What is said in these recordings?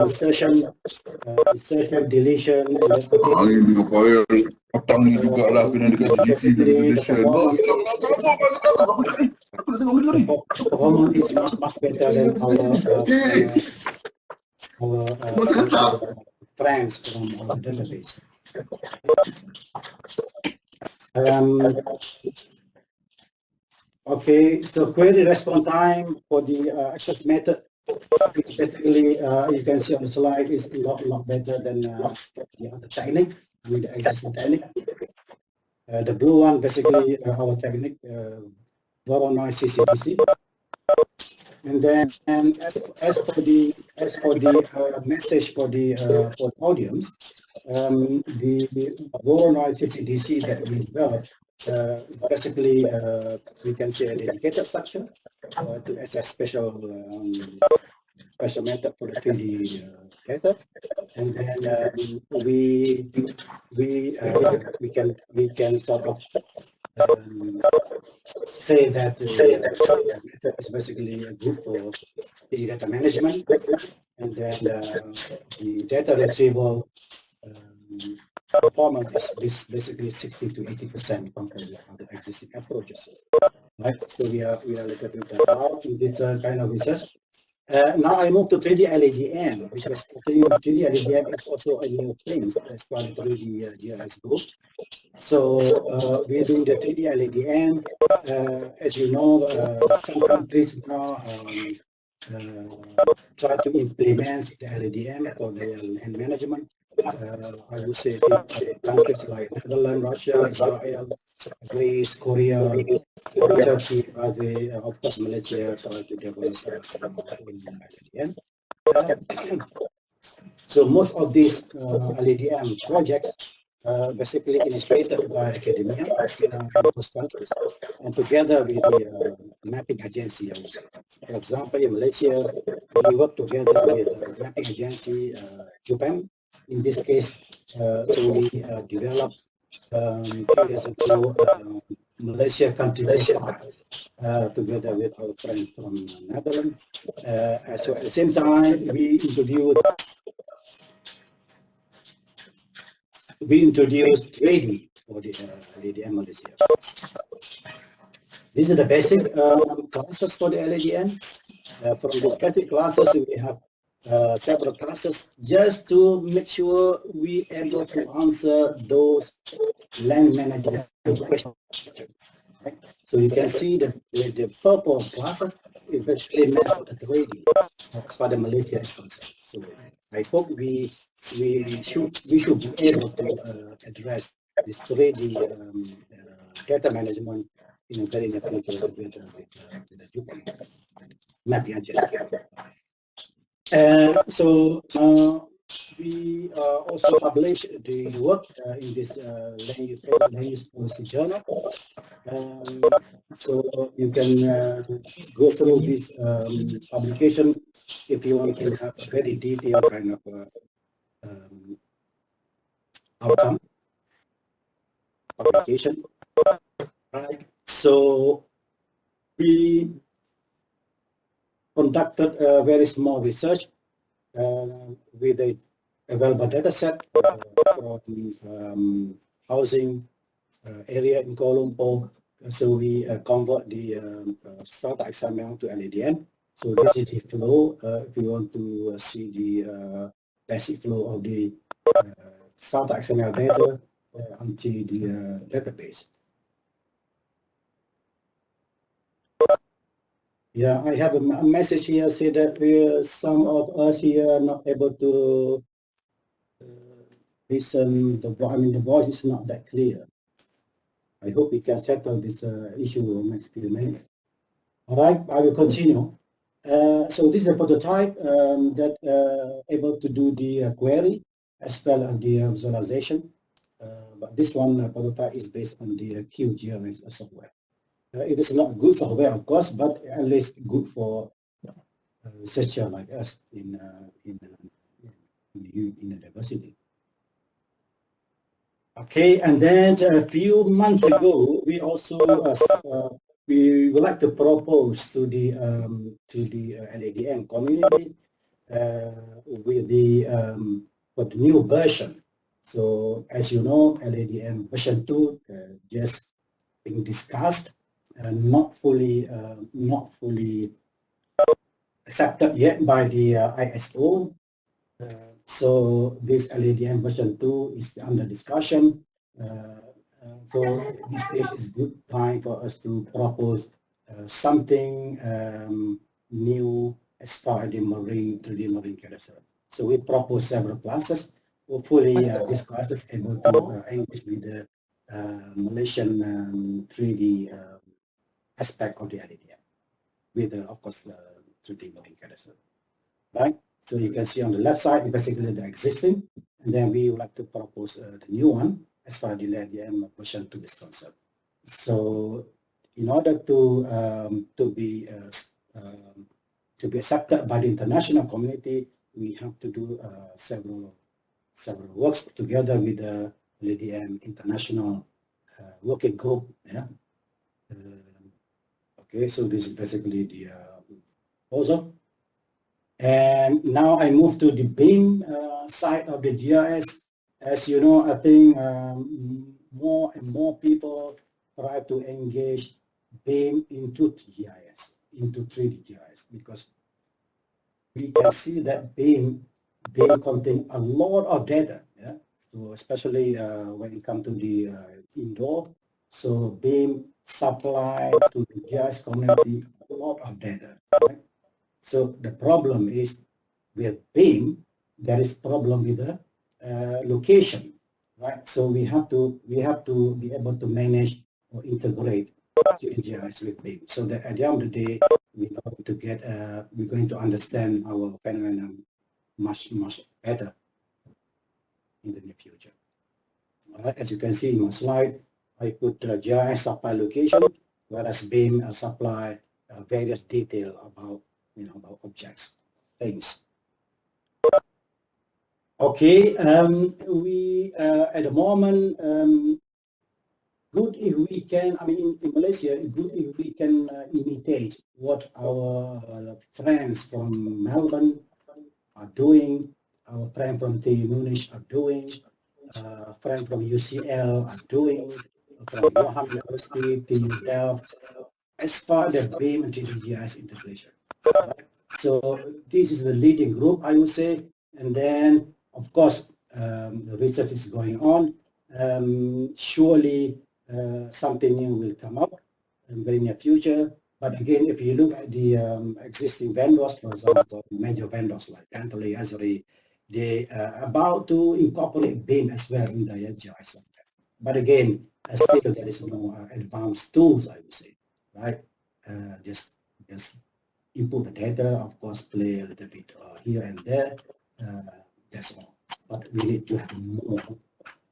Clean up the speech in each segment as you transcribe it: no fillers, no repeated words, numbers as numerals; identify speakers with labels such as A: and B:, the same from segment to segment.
A: insertion, deletion,
B: Petang ni juga lah kena dekat GT presentation.
A: performance is much better than our friends from our database. Okay, so query response time for the access method. Basically, you can see on the slide is a lot better than the other technique. I mean, the existing technique. The blue one, basically, our technique, Voronoi CCDC. And then, as for the message for the audience, the Voronoi CCDC that we developed basically we can say a dedicated structure to access special method for the 3D data, and then we can sort of say that the method is basically a group for the data management, and then the data retrieval performance is basically 60 to 80% compared to other existing approaches. Right, so we are a little bit out in this kind of research. Now I move to 3D LADM, because 3D LADM is also a new thing as part of 3D GIS group. So we are doing the 3D LADM. As you know, some countries now try to implement the LADM for their land management. I would say countries like Netherlands, Russia, Israel, Greece, Korea, Turkey, Brazil, of course Malaysia try to develop LADM. So most of these LADM projects basically initiated by academia from those countries, and together with the mapping agency. For example, in Malaysia, we work together with the mapping agency Japan. In this case, so we developed 2 years ago Malaysia country together with our friends from Netherlands. So at the same time, we introduced 3D for the LADM Malaysia. These are the basic classes for the LADM. From the basic classes, we have several classes just to make sure we able to answer those land management questions. Right? So you can see that the purple classes is actually meant for the 3D as far as Malaysia is concerned. So I hope we should be able to address this 3D data management in a very near future with the Japan mapping agency. So we also publish the work in this land use policy journal. So you can go through this publication if you want to have a very detailed kind of outcome publication. Right. So we conducted a very small research with a available data set from housing area in Kuala Lumpur. So we convert the strata XML to LADM. So this is the flow. If you want to see the basic flow of the strata XML data onto the database. Yeah, I have a message here say that some of us here are not able to listen. The voice is not that clear. I hope we can settle this issue in the next few minutes. All right, I will continue. So this is a prototype that able to do the query as well as the visualization. But this one prototype is based on the QGIS software. It is not good software, of course, but at least good for researcher like us in university. Okay, and then a few months ago, we also we would like to propose to the LADM community with the for the new version. So as you know, LADM version 2 just being discussed and not fully accepted yet by the ISO. So this LADM version 2 is under discussion. So this stage is good time for us to propose something new as far as the marine 3D marine cadastre. So we propose several classes. Hopefully, this class is able to engage with the Malaysian 3D aspect of the LADM, with of course 3D marine cadastre, right? So you can see on the left side, basically the existing, and then we would like to propose the new one as far as the LADM version 2 is concerned. So in order to be accepted by the international community, we have to do several works together with the LADM international working group. Yeah. Okay, so this is basically the proposal. And now I move to the BIM side of the GIS. As you know, I think more and more people try to engage BIM into GIS, into 3D GIS, because we can see that BIM contains a lot of data. Yeah? So especially when it comes to the indoor, so BIM supply to the GIS community a lot of data. Right? So the problem is with BIM, there is problem with the location, right? So we have to be able to manage or integrate GIS with BIM, so that at the end of the day, we're going to understand our phenomenon much better in the near future. All right, as you can see in my slide, I put GIS supply location, whereas BIM supply various detail about about objects, things. Okay, we at the moment, good if we can, I mean, in Malaysia, good if we can imitate what our friends from Melbourne are doing, our friends from TU Munich are doing, friends from UCL are doing, from Johan University, TU Delft, as far as the BIM and 3D GIS integration. Right? So this is the leading group, I would say. And then, of course, the research is going on. Surely something new will come up in very near future. But again, if you look at the existing vendors, for example, major vendors like Bentley, Esri, they are about to incorporate BIM as well in their GIS. But again, still there is no advanced tools, I would say, right? Just input the data, of course, play a little bit here and there. That's all. But we need to have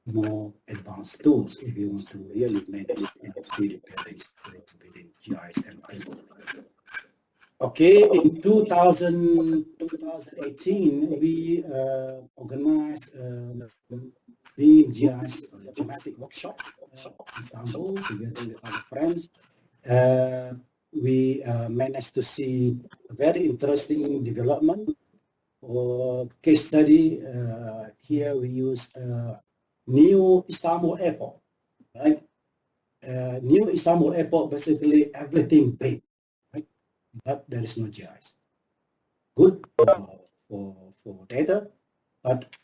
A: more advanced tools if you want to really manage 3D buildings within GIS and BIM. Okay, in 2018, we organized BIM GIS thematic workshop in Istanbul together with other friends. We managed to see a very interesting development or case study. Here we use new Istanbul airport, right? New Istanbul airport, basically everything big, right? But there is no GIS. Good for data, but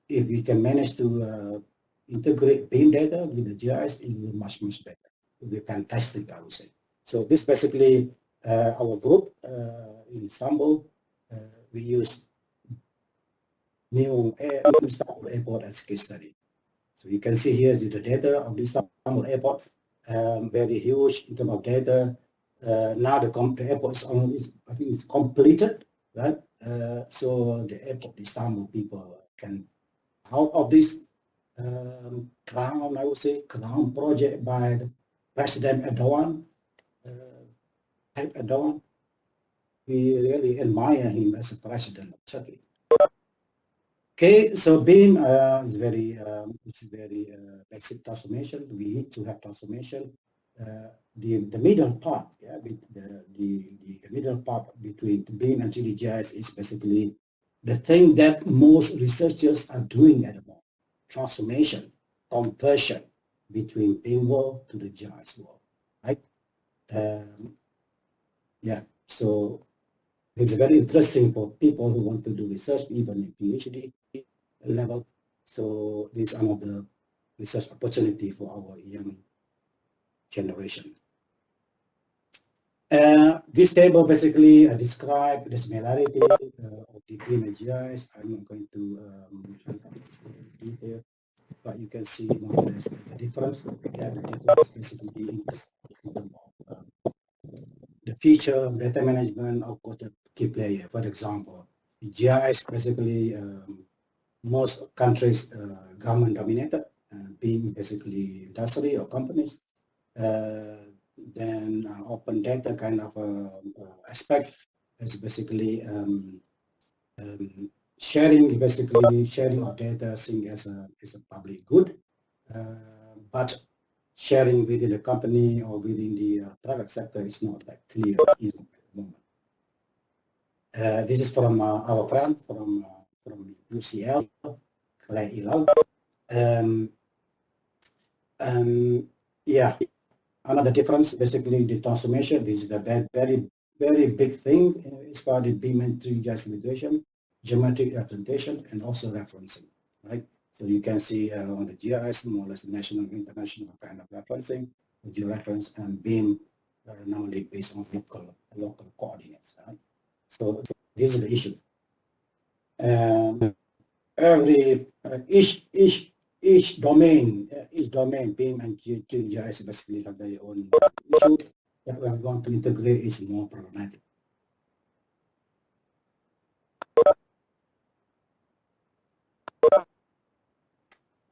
A: if we can manage to integrate BIM data with the GIS, it will be much better. It will be fantastic, I would say. So this basically our group in Istanbul. We use new Istanbul airport as case study. So you can see here is the data of the Istanbul airport, very huge in terms of data. Now the airport is I think it's completed, right? So the airport Istanbul people can, out of this crown, I would say, crown project by the President Erdogan, Erdogan, we really admire him as a president of Turkey. Okay, so BIM is very basic transformation. We need to have transformation. The middle part, yeah, the middle part between BIM and 3D GIS is basically the thing that most researchers are doing at the moment, transformation, conversion between BIM world to the GIS world, right? Yeah, so it's very interesting for people who want to do research, even at PhD level. So this is another research opportunity for our young generation. This table basically describes the similarity of the BIM and GIS. I'm not going to highlight this in detail, but you can see more or less the difference. Yeah, the difference basically in terms of the feature of data management, of course, the key player. For example, GIS basically most countries government dominated, being basically industry or companies. Then open data kind of aspect is basically sharing of data seen as a public good, but sharing within the company or within the private sector is not that clear at the moment. This is from our friend from UCL, Claire Ilau. Yeah, another difference, basically the transformation. This is the very big thing as far as BIM and 3GIS integration, geometric representation, and also referencing, right? So you can see on the GIS, more or less national, international kind of referencing, georeference, and BIM normally based on local coordinates, right? So this is the issue. Each domain, BIM and GIS basically have their own issue that we are going to integrate is more problematic.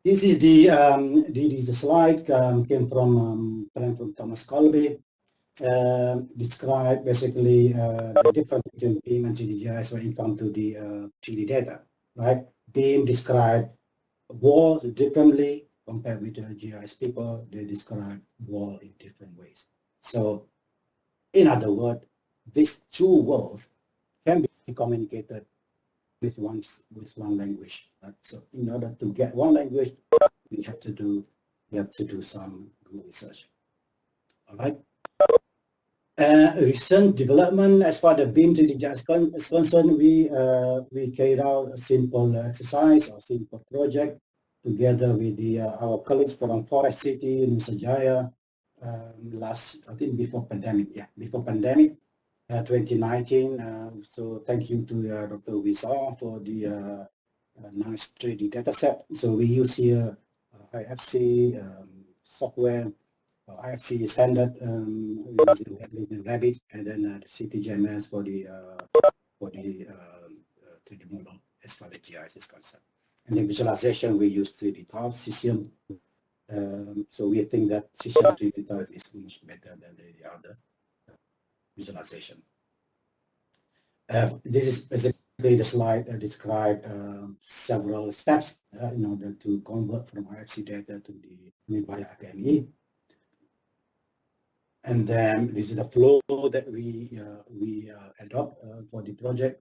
A: This is the slide came from Thomas Colby. Describe basically the difference between BIM and GIS when it comes to the 3D data, right? BIM describe wall differently compared with the GIS people. They describe wall in different ways. So, in other words, these two worlds can be communicated with one language. Right? So, in order to get one language, we have to do some good research. All right. Recent development as far as the BIM 3D GIS is concerned, we carried out a simple exercise or simple project together with our colleagues from Forest City, Nusa Jaya, I think before pandemic, 2019. So thank you to Dr. Wisa for the nice 3D data set. So we use here IFC software, IFC standard with the Rabbit, and then the CTGMS for the 3D model as far as GIS is concerned. And then visualization, we use 3D tiles system. So we think that system 3D tiles is much better than the other visualization. This is basically the slide that describe several steps in order to convert from IFC data to the via IPME. And then this is the flow that we adopt for the project.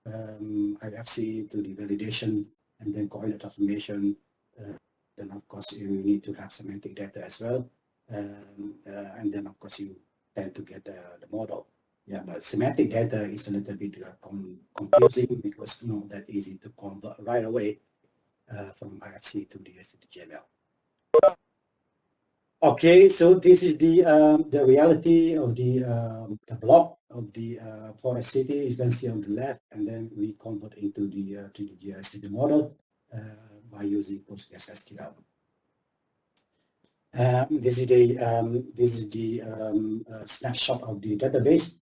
A: IFC to the validation, and then coordinate transformation. Then of course you need to have semantic data as well, and then of course you tend to get the model. Yeah, but semantic data is a little bit confusing because it's not that easy to convert right away from IFC to the HTML. Okay, so this is the reality of the block of the Forest City. You can see on the left, and then we convert into the 3D GIS model by using PostgreSQL. This is the snapshot of the database.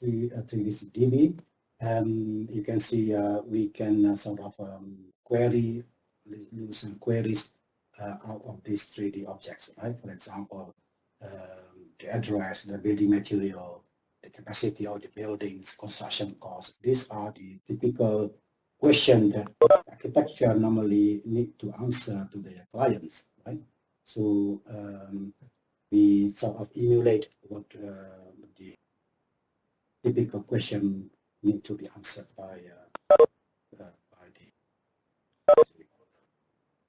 A: 3DB. You can see we can sort of query, use some queries out of these 3D objects, right? For example, the address, the building material, the capacity of the buildings, construction costs. These are the typical questions that architecture normally need to answer to their clients, right? So we sort of emulate what the typical question need to be answered by the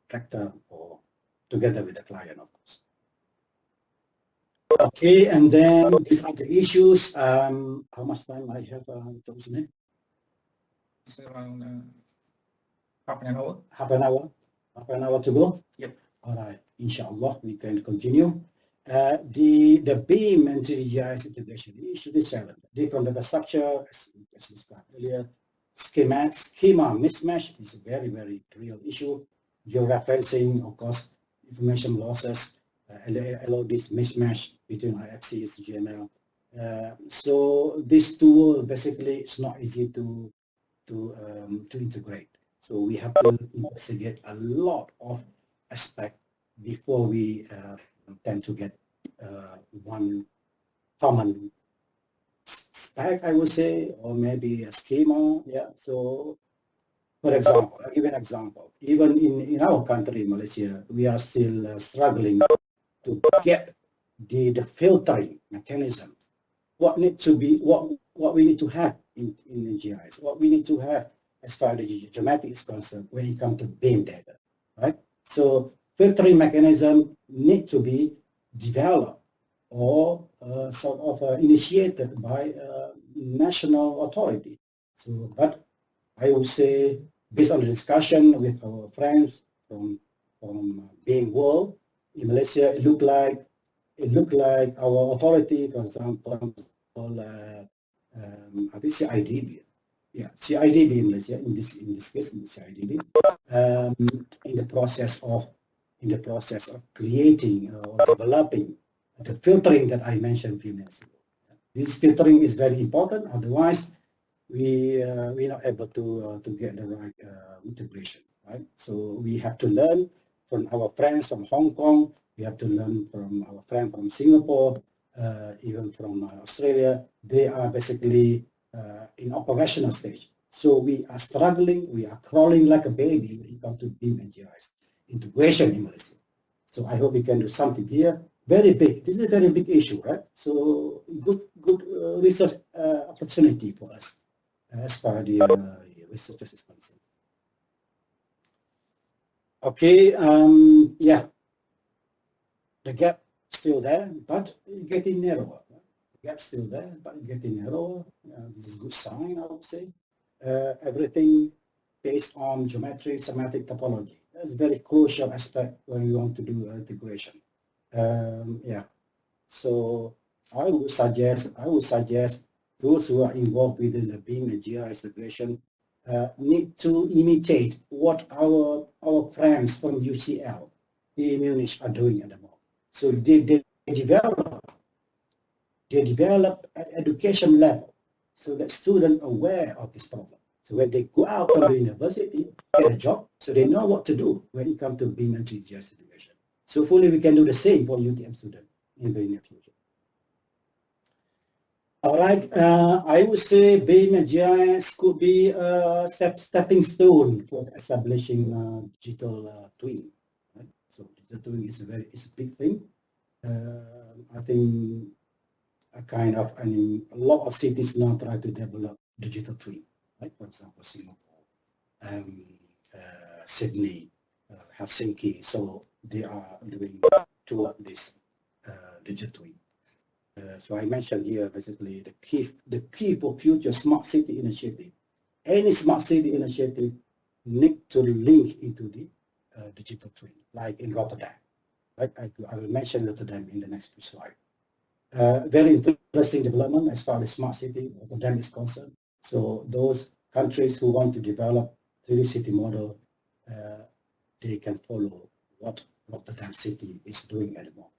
A: contractor or together with the client, of course. Okay, and then these are the issues. How much time I have, Dr. Usman?
C: It's around half an hour.
A: Half an hour? Half an hour to go?
C: Yep.
A: All right, inshallah, we can continue. The BIM and 3GIS integration issue is relevant. Different data structure, as described earlier. Schema mismatch is a very, very real issue. Georeferencing, of course, information losses, LODs mismatch between IFCs, GML. So this tool basically is not easy to integrate. So we have to investigate a lot of aspects before we tend to get one common spec, I would say, or maybe a schema. Yeah. So, for example, I'll give an example. Even in our country, Malaysia, we are still struggling to get the filtering mechanism. What needs to be what we need to have in the GIS, what we need to have as far as the geometry is concerned when it comes to BIM data, right? So filtering mechanism need to be developed or sort of initiated by national authority. So, but I would say, based on the discussion with our friends from BIM world in Malaysia, it looked like our authority, for example, I think CIDB, yeah, CIDB in Malaysia, in this case, in CIDB, in the process of creating or developing the filtering that I mentioned a few minutes ago. This filtering is very important. Otherwise, we're not able to get the right integration, right? So we have to learn from our friends from Hong Kong. We have to learn from our friend from Singapore, even from Australia. They are basically in operational stage. So we are struggling, we are crawling like a baby when it comes to BIM and GIS integration in Malaysia. So I hope we can do something here. Very big. This is a very big issue, right? So good research opportunity for us as far as the researchers is concerned. Okay, yeah. The gap still there, but getting narrower. The gap still there, but getting narrower. This is a good sign, I would say. Everything based on geometry, semantic topology. That's a very crucial aspect when you want to do integration. Yeah. So I would suggest those who are involved within the BIM and GIS integration need to imitate what our friends from UCL, the Munich, are doing at the moment. So they develop at education level so that students are aware of this problem. So when they go out from the university, get a job, so they know what to do when it comes to BIM and GIS integration. So hopefully we can do the same for UTM students in the very near future. All right, I would say BIM and GIS could be a stepping stone for establishing digital twin. Right? So digital twin is a big thing. I think a lot of cities now try to develop digital twin. Right? For example, Singapore, Sydney, Helsinki. So they are doing toward this digital twin. So I mentioned here basically the key for future smart city initiative. Any smart city initiative need to link into the digital twin, like in Rotterdam. Right? I will mention Rotterdam in the next slide. Very interesting development as far as smart city Rotterdam is concerned. So those countries who want to develop 3D city model, they can follow what Rotterdam city is doing at the moment.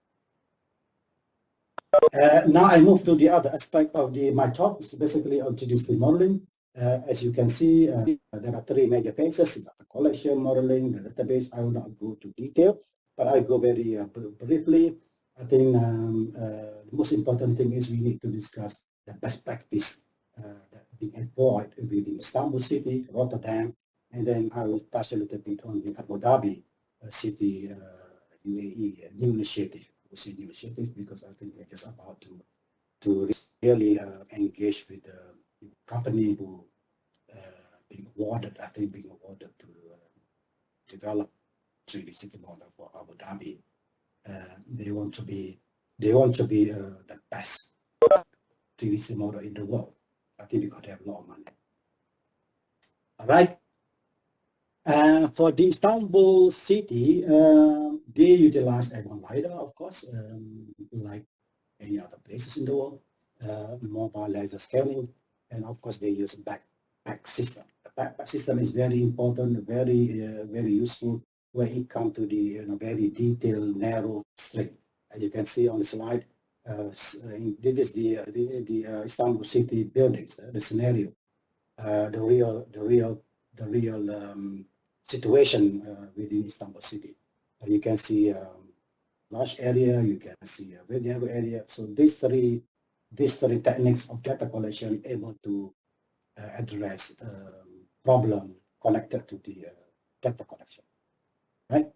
A: Now I move to the other aspect of my talk. It's basically on 3D modeling. As you can see, there are three major phases: data collection, modeling, the database. I will not go to detail, but I go very briefly. I think the most important thing is we need to discuss the best practice that being employed within Istanbul city, Rotterdam, and then I will touch a little bit on the Abu Dhabi city, UAE new initiative. New initiative because I think we're just about to really engage with the company who being awarded to develop 3D city model for Abu Dhabi. They want to be the best 3D city model in the world. I think because they have a lot of money. All right. For the Istanbul city, they utilize Aegon LiDAR, of course, like any other places in the world, mobile laser scanning, and of course they use backpack system. The backpack system is very important, very useful when it comes to the very detailed, narrow string. As you can see on the slide, this is the Istanbul city buildings, the scenario, the real situation within Istanbul city. You can see large area, you can see a very narrow area. So these three techniques of data collection able to address problem connected to the data collection, right?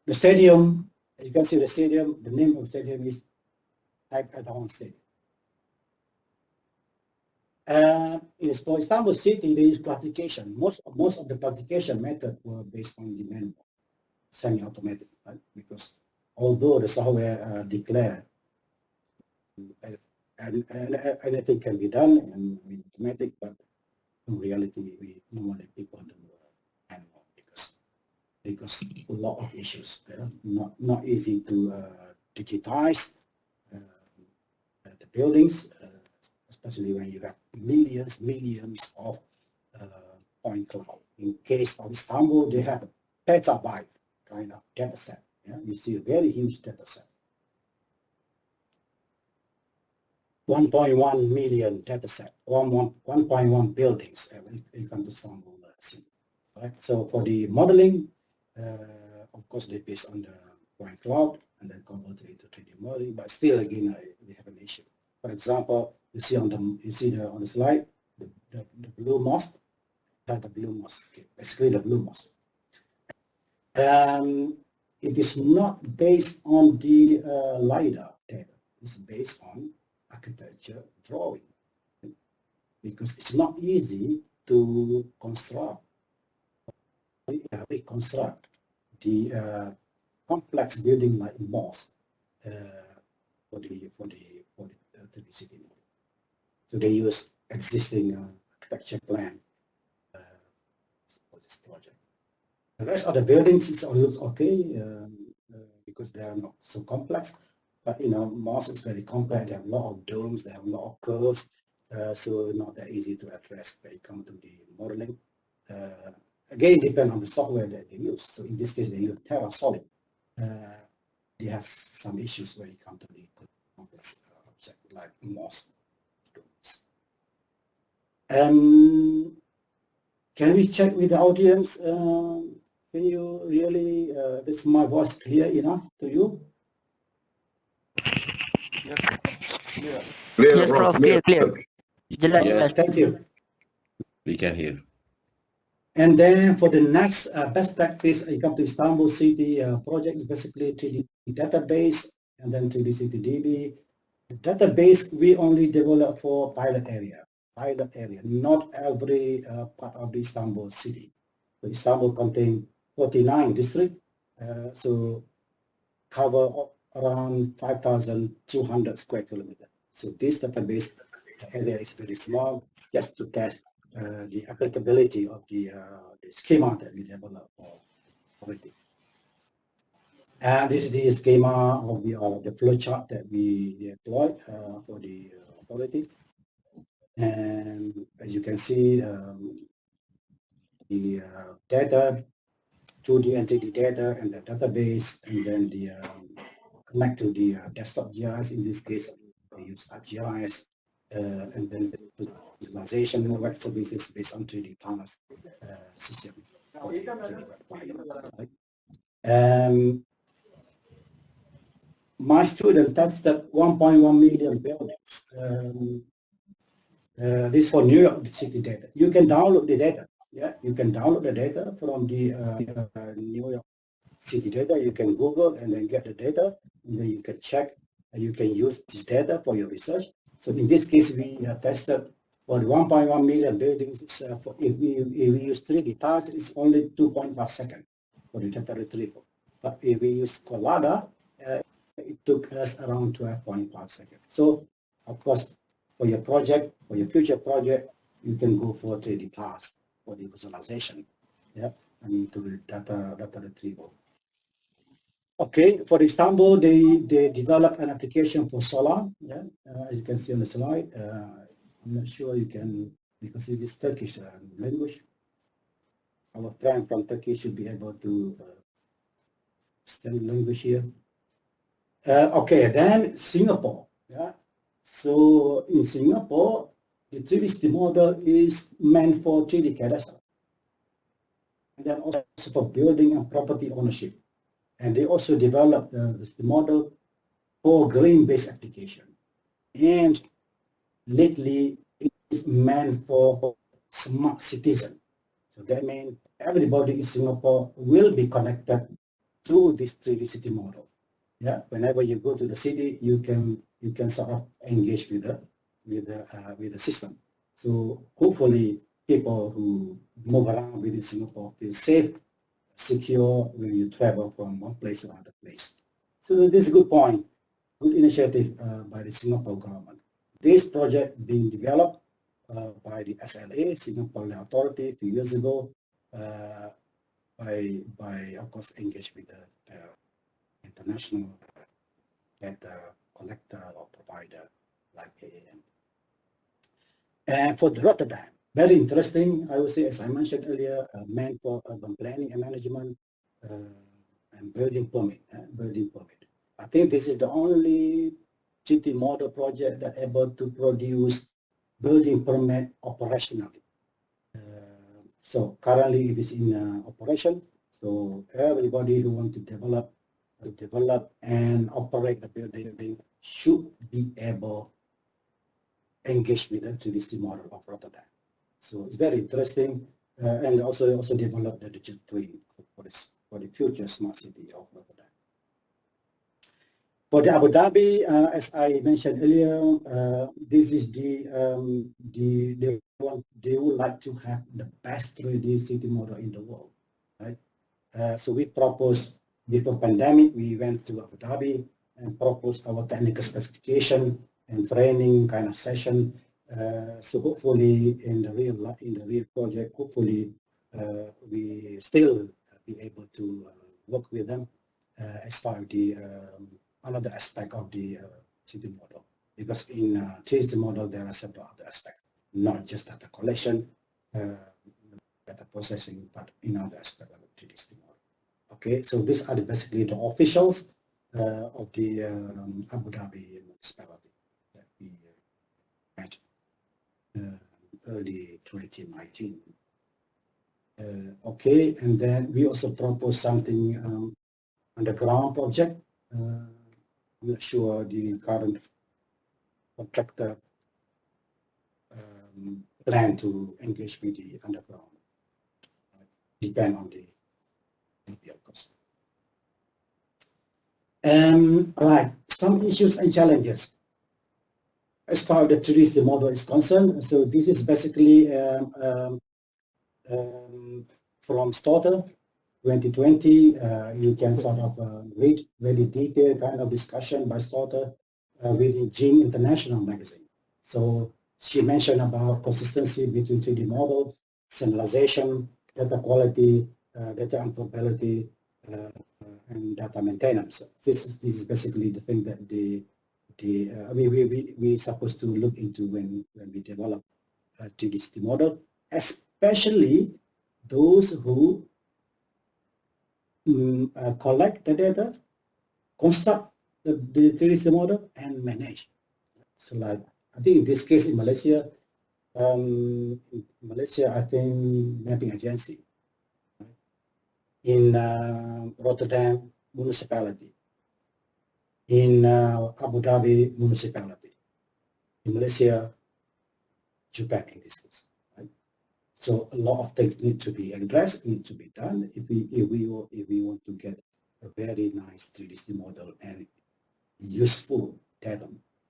A: The stadium, as you can see the stadium, the name of the stadium is Tayyip Erdogan Stadium. For Istanbul city, there is classification. Most of the classification method were based on the manual, semi-automatic, right? Because although the software declare and anything can be done and automatic, but in reality, we normally people do manual because a lot of issues, not easy to digitize the buildings. Especially when you have millions of point cloud. In case of Istanbul, they have a petabyte kind of data set. Yeah? You see a very huge data set. 1.1 million data set, 1.1 buildings when it comes to Istanbul city. Right? So for the modeling, of course, they based on the point cloud and then convert it into 3D modeling, but still, again, they have an issue. For example, you see on the slide the blue mosque, the blue mosque. Okay, basically the blue mosque. It is not based on the LiDAR data. It's based on architecture drawing because it's not easy to reconstruct the complex building like mosque for the 3D city model. So they use existing architecture plan for this project. The rest of the buildings is always okay because they are not so complex. But mosque is very complex. They have a lot of domes. They have a lot of curves. So not that easy to address when it comes to the modeling. Again, it depends on the software that they use. So in this case, they use TerraSolid. They have some issues when it comes to the complex object like mosque. Can we check with the audience? Can you really, is my voice clear enough to you?
B: Clear,
D: Yes,
B: Prof.
D: Prof. Clear.
A: Yes, thank you.
E: We can hear.
A: And then for the next best practice, you come to Istanbul city project is basically 3D database and then 3D city DB. The database we only develop for pilot area, not every part of the Istanbul city. So Istanbul contains 49 districts, so cover around 5,200 square kilometers. So this database area is very small, just to test the applicability of the schema that we developed for authority. And this is the schema of the flow chart that we deployed for the authority. And as you can see, the data, 2D entity data and the database, and then the connect to the desktop GIS. In this case, we use ArcGIS, and then the visualization web services based on 3D tiles system. My student tested 1.1 million buildings. This is for New York City data. You can download the data. Yeah, you can download the data from the New York City data. You can Google and then get the data, and then you can check. And you can use this data for your research. So in this case, we tested for the 1.1 million buildings. If we use 3D tiles, it's only 2.5 seconds for the data retrieval. But if we use Collada, it took us around 12.5 seconds. So of course, for your project, for your future project, you can go for 3D tiles for the visualization. Yeah, I mean to the data retrieval. Okay, for Istanbul, they developed an application for solar. Yeah, as you can see on the slide. I'm not sure you can, because this is Turkish language. Our friend from Turkey should be able to understand language here. Okay, then Singapore. Yeah, so in Singapore, the 3D model is meant for 3D cadastral, and then also for building and property ownership. And they also developed the model for green-based application. And lately, it is meant for smart citizen. So that means everybody in Singapore will be connected to this 3D city model. Yeah, whenever you go to the city, you can sort of engage with the system. So hopefully, people who move around within Singapore feel safe, secure when you travel from one place to another place. So this is a good point, good initiative by the Singapore government. This project being developed by the SLA, Singapore Land Authority, a few years ago, by of course engaged with the international data collector or provider like AAM. And for the Rotterdam, very interesting, I would say, as I mentioned earlier, meant for urban planning and management and building permit. I think this is the only city model project that able to produce building permit operationally. So currently it is in operation. So everybody who want to develop and operate the building should be able engage with the 3D model of Rotterdam. So it's very interesting, and also develop the digital twin for the future smart city of Rotterdam. For the Abu Dhabi, as I mentioned earlier, this is they would like to have the best 3D city model in the world, right? So we proposed before pandemic, we went to Abu Dhabi and proposed our technical specification and training kind of session. So hopefully in the real project, hopefully we still be able to work with them as part of the another aspect of the 3D model. Because in 3D model, there are several other aspects, not just data collection, data processing, but in other aspects of the 3D model. Okay, so these are basically the officials of the Abu Dhabi municipality that we met early 2019. Okay, and then we also proposed something underground project. I'm not sure the current contractor plan to engage with the underground. Depend on the of course. Right, some issues and challenges as far as the 3D model is concerned. So this is basically from Starter 2020. You can sort of read very detailed kind of discussion by Starter within Jing International magazine. So she mentioned about consistency between 3D model, standardization, data quality, data interoperability, and data maintenance. This is basically the thing that we supposed to look into when we develop a 3D model, especially those who collect the data, construct the 3D model, and manage. So like, I think in this case in Malaysia, I think mapping agency. In Rotterdam municipality. In Abu Dhabi municipality. In Malaysia, Japan in this case. Right? So a lot of things need to be addressed, need to be done if we want to get a very nice 3D model and useful data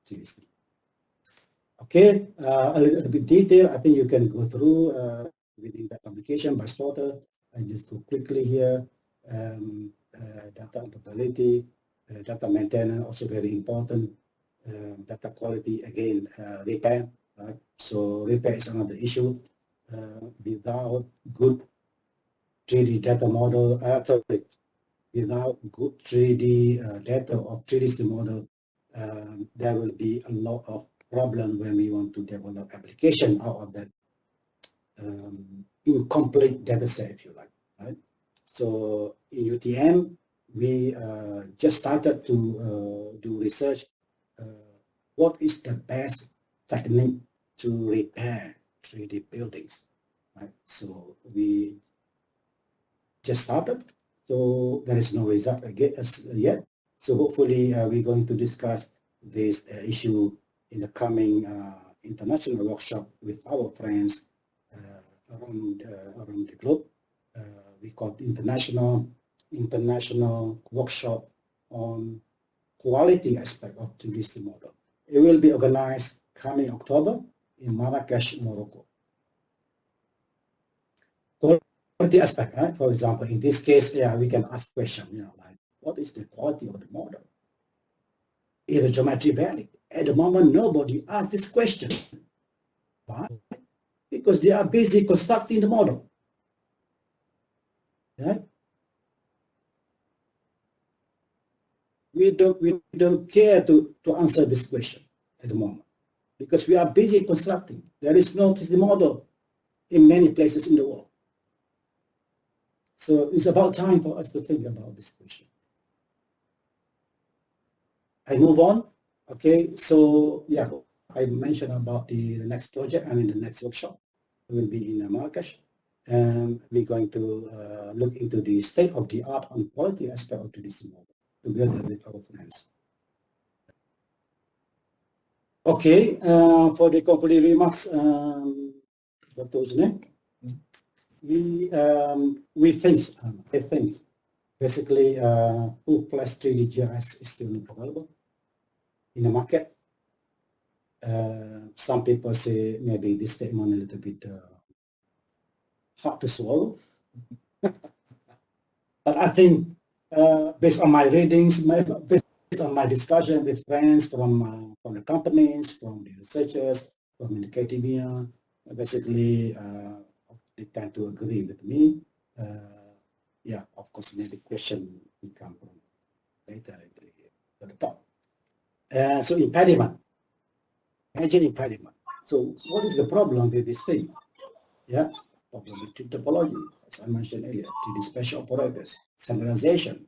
A: 3D. Okay, a little bit detail. I think you can go through within that publication by Slaughter. I just go quickly here. Data interoperability, data maintenance, also very important. Data quality, again, repair, right? So repair is another issue. Without good 3D data model, sorry, without good 3D data or 3D model, there will be a lot of problem when we want to develop application out of that incomplete data set, if you like, right? So in UTM, we just started to do research. What is the best technique to repair 3D buildings, right? So we just started, so there is no result yet. So hopefully we're going to discuss this issue in the coming international workshop with our friends around the globe. We call it international workshop on quality aspect of 3D model. It will be organized coming October in Marrakesh, Morocco. Quality aspect, right? For example, in this case, yeah, we can ask question, like what is the quality of the model? Is the geometry valid? At the moment, nobody asks this question. Why? Because they are busy constructing the model. Right? We don't care to answer this question at the moment because we are busy constructing. There is no 3D model in many places in the world. So it's about time for us to think about this question. I move on. Okay, so yeah, I mentioned about the next project. I mean, the next workshop will be in Marrakesh, and we're going to look into the state of the art on quality aspect of this model together with our friends. Okay, for the concluding remarks, Dr. Uzne, we think, basically full-fledged 3D GIS is still not available in the market. Some people say maybe this statement a little bit hard to swallow. But I think based on my readings, based on my discussion with friends from the companies, from the researchers, from the academia, basically they tend to agree with me. Yeah, of course, maybe question will come from later at the top. So impediment, imagine impediment. So what is the problem with this thing? Yeah, problem with topology, as I mentioned earlier, 3D special operators, centralization,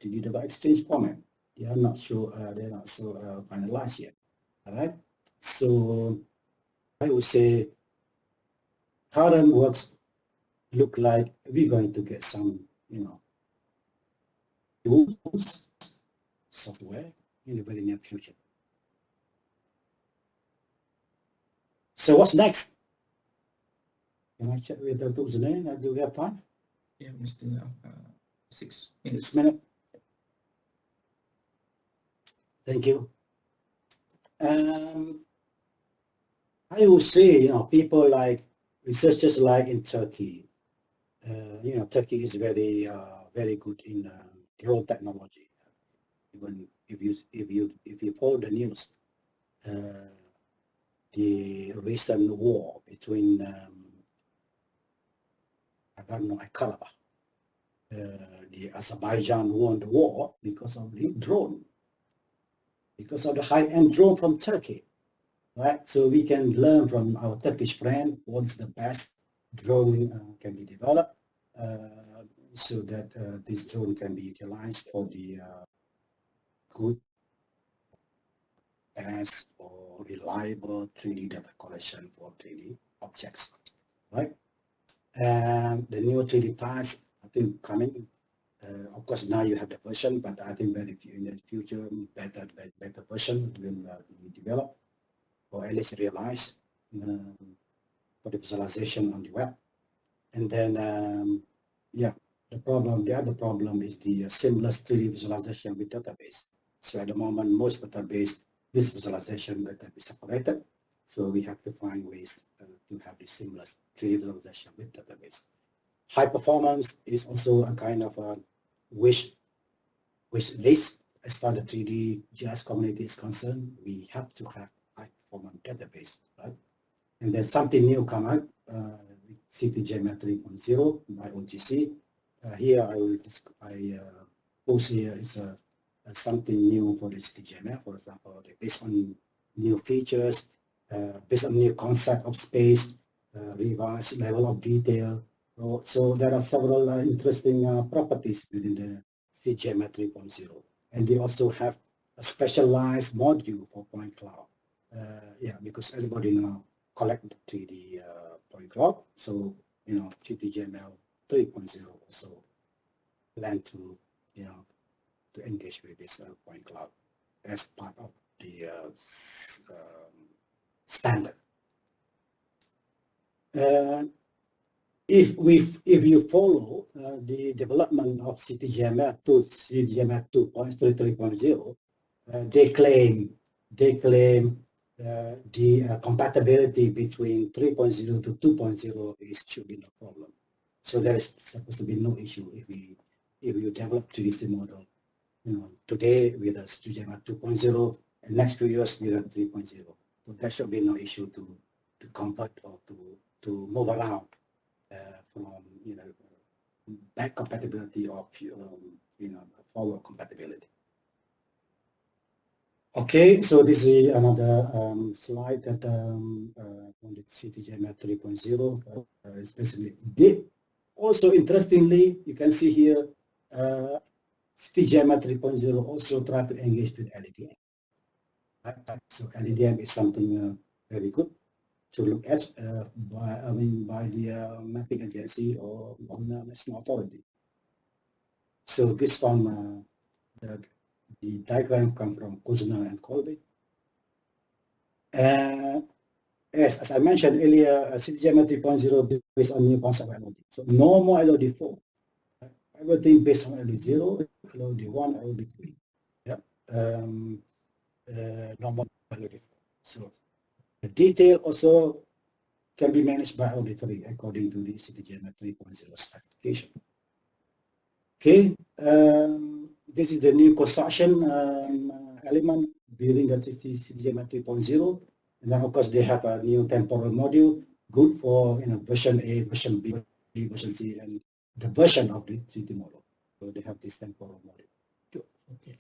A: 3D data exchange format. They are not so finalized yet. All right. So I would say current works look like we're going to get some, tools, software in the very near future. So what's next? Can I check with Dr. Uzne? Do we have time?
C: Yeah, we still have 6 minutes.
A: 6 minutes. Thank you. I would say, people like researchers like in Turkey. Turkey is very, very good in drone technology. Even if you follow the news, the recent war between Karabakh, the Azerbaijan won the war because of the drone, because of the high-end drone from Turkey. Right, so we can learn from our Turkish friend what's the best drone can be developed so that this drone can be utilized for the good, best, or reliable 3D data collection for 3D objects, right? And the new 3D class, I think, coming. Of course, now you have the version, but I think very few in the future, better version will be developed, or at least realized for the visualization on the web. And then, yeah, the other problem is the seamless 3D visualization with database. So at the moment, most database, this visualization better be separated. So we have to find ways to have the seamless 3D visualization with database. High performance is also a kind of a wish list as far as the 3D GIS community is concerned. We have to have high performance database, right? And then something new come out with CityGML 3.0 by OGC. Here I post here is something new for the CityGML. For example, based on new features, based on new concept of space, revised level of detail. So there are several interesting properties within the CityGML 3.0, and they also have a specialized module for point cloud. Yeah, because everybody now collect the 3D point cloud. So, you know, CityGML 3.0 also plan to, you know, to engage with this point cloud as part of the standard. If you follow the development of CityGML to CityGML 2.3.0, they claim the compatibility between 3.0 to 2.0 should be no problem. So there is supposed to be no issue if you develop 3D model, you know, today with a CityGML 2.0 and next few years with a 3.0. So there should be no issue to convert or to move around from, you know, back compatibility of you know, forward compatibility. Okay, so this is another slide that on the CityGML 3.0 is basically also interestingly, you can see here CityGML 3.0 also try to engage with LEDM. Right? So LEDM is something very good to look at by the mapping agency or on national authority. So this from the diagram come from Kuzner and Colby. Yes, as I mentioned earlier, CityGML 3.0 based on new concept of LOD. So no more LOD 4. Everything based on LOD 0, LOD 1, LOD 3. Yep. No more LOD 4. So the detail also can be managed by LOD 3 according to the CityGML 3.0 specification. Okay, this is the new construction element within the CityGML 3.0. And then of course they have a new temporal module, good for, you know, version A, version B, version C, and the version of the 3D model. So they have this temporal module.
C: Okay.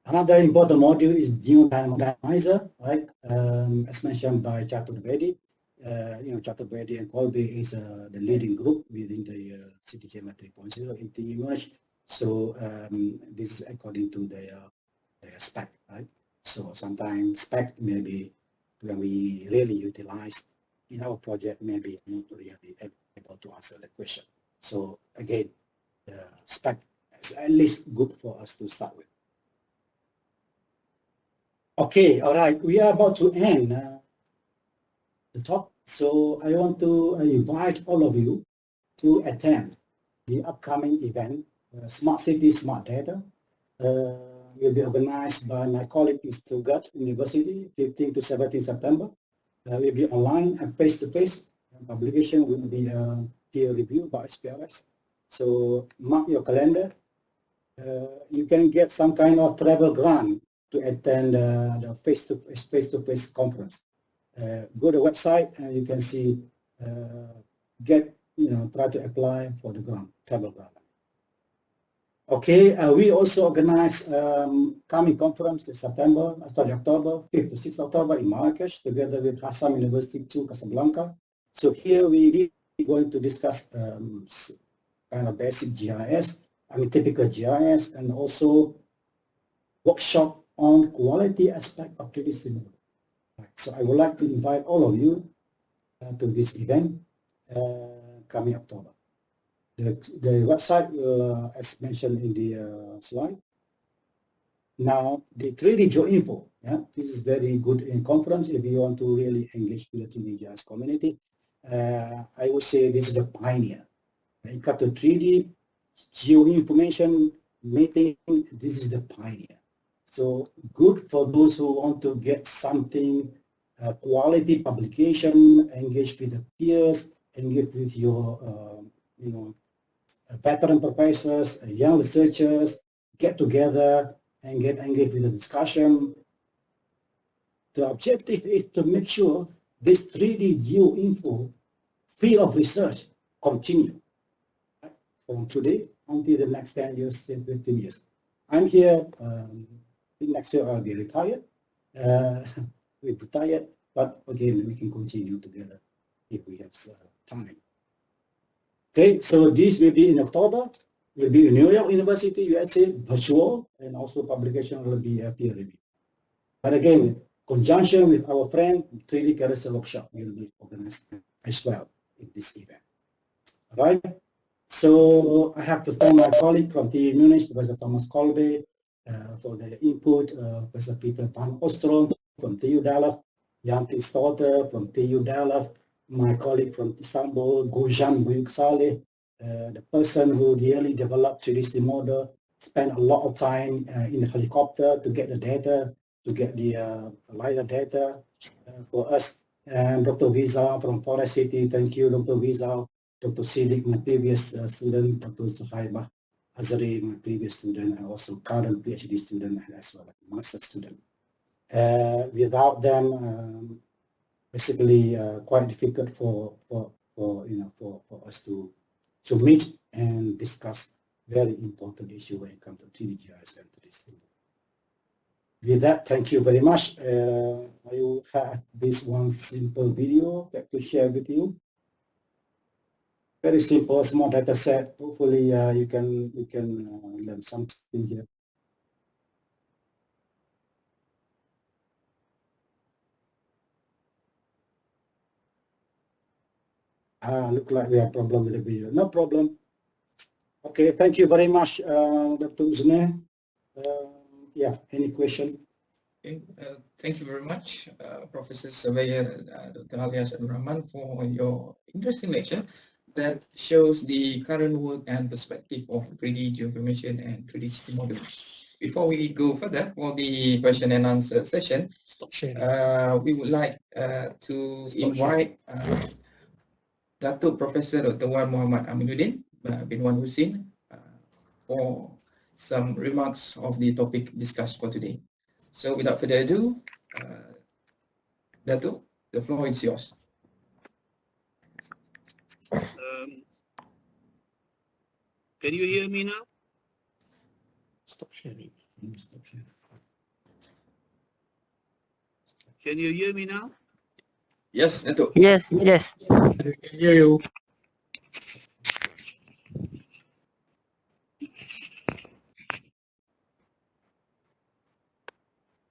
A: Another important module is new dynamizer, right? As mentioned by Chaturvedi. You know, Chaturvedi and Colby is the leading group within the CityGML 3.0 in the image. So this is according to their spec, right? So sometimes spec maybe when we really utilize in our project, maybe not really able to answer the question. So again, the spec is at least good for us to start with. Okay, all right, we are about to end the talk. So I want to invite all of you to attend the upcoming event, Smart City, Smart Data. Will be organized by my colleague in Stuttgart University, 15 to 17 September. Will be online and face-to-face. Publication will be peer reviewed by SPRS. So mark your calendar. You can get some kind of travel grant to attend the face-to-face conference. Go to the website and you can see, try to apply for the grant, travel grant. Okay, we also organize coming conference in September, sorry, October, 5th to 6th October in Marrakesh, together with Hassan University 2 Casablanca. So here we are going to discuss kind of basic GIS, typical GIS, and also workshop on quality aspect of 3D simulation. Right. So I would like to invite all of you to this event coming October. The website, as mentioned in the slide. Now, the 3D Geoinfo, yeah, this is very good in conference if you want to really engage with the 3D GIS community. I would say this is the pioneer. When it comes to 3D geoinformation meeting, this is the pioneer. So good for those who want to get something quality publication, engage with the peers, engage with your, veteran professors, young researchers, get together and get engaged with the discussion. The objective is to make sure this 3D geoinfo field of research continue from today until the next 10 years, 10, 15 years. I'm here, I think next year I'll be retired. We're retired, but again, we can continue together if we have time. Okay, so this will be in October, will be in New York University, USA, virtual, and also publication will be peer review. But again, conjunction with our friend, 3D carousel workshop will be organized as well in this event. All right. So I have to thank my colleague from TU Munich, Professor Thomas Kolbe, for the input, Professor Peter van Ostrom from TU Delft, Jantin Stotter from TU Delft, my colleague from Istanbul, Gojan Buyuk-Saleh, the person who really developed 3D model, spent a lot of time in the helicopter to get the data, to get the LiDAR data for us. And Dr. Vizal from Forest City, thank you, Dr. Vizal. Dr. Sidik, my previous student, Dr. Suhaibah Azari, my previous student, and also current PhD student as well as master student. Without them, basically quite difficult for us to meet and discuss very important issue when it comes to 3D GIS and 3D symbol. With that, thank you very much. I will have this one simple video that to share with you. Very simple, small data set. Hopefully, you can learn something here. Look like we have problem with the video. No problem. Okay, thank you very much, Dr. Uzne. Yeah, any question?
C: Okay, thank you very much, Professor Surveyor Dr. Alias Abdulrahman, for your interesting lecture that shows the current work and perspective of 3D geoinformation and 3D city modeling. Before we go further for the question and answer session, we would like to invite Datuk Professor Dr. Wan Muhammad Aminuddin bin Wan Husin for some remarks of the topic discussed for today. So without further ado, Datuk, the floor is yours.
B: Can you hear me now?
A: Stop sharing. Stop sharing.
B: Can you hear me now?
C: Yes, Datuk.
D: Yes, yes.
A: I can hear you.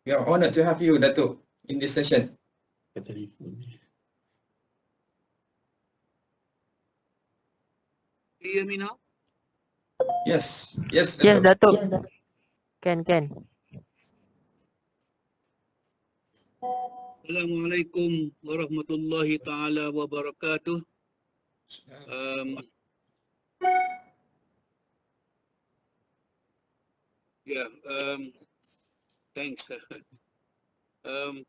C: We are honored to have you, Datuk, in this session.
B: Can you hear me now?
C: Yes, yes,
D: Yes,
C: Datuk.
D: Datuk. Can.
B: Assalamualaikum warahmatullahi ta'ala wabarakatuh. Thanks.